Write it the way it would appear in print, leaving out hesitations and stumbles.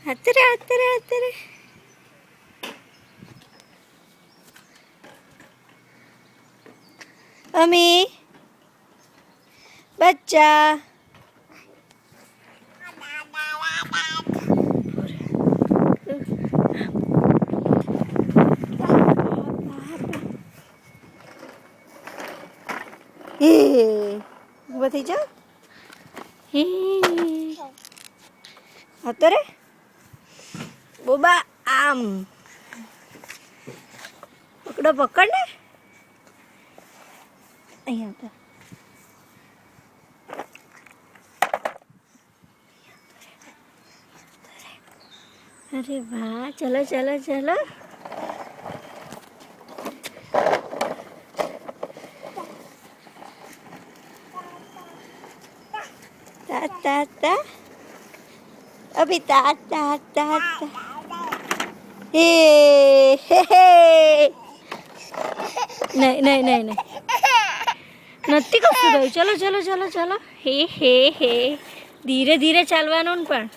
અત્યારે અત્યારે અત્યારે અમી બચ્ચા હે ઊભા થઈ જાઓ હે અત્યારે બોબા આમ પકડો પકડ ને અહીંયા અરે વાહ ચલો ચલો ચલો તા અભી તા હે નહીં નહીં નહીં નહીં નથી કશું થયું ચલો ચલો ચલો ચલો હે ધીરે ધીરે ચાલવાનું ને પણ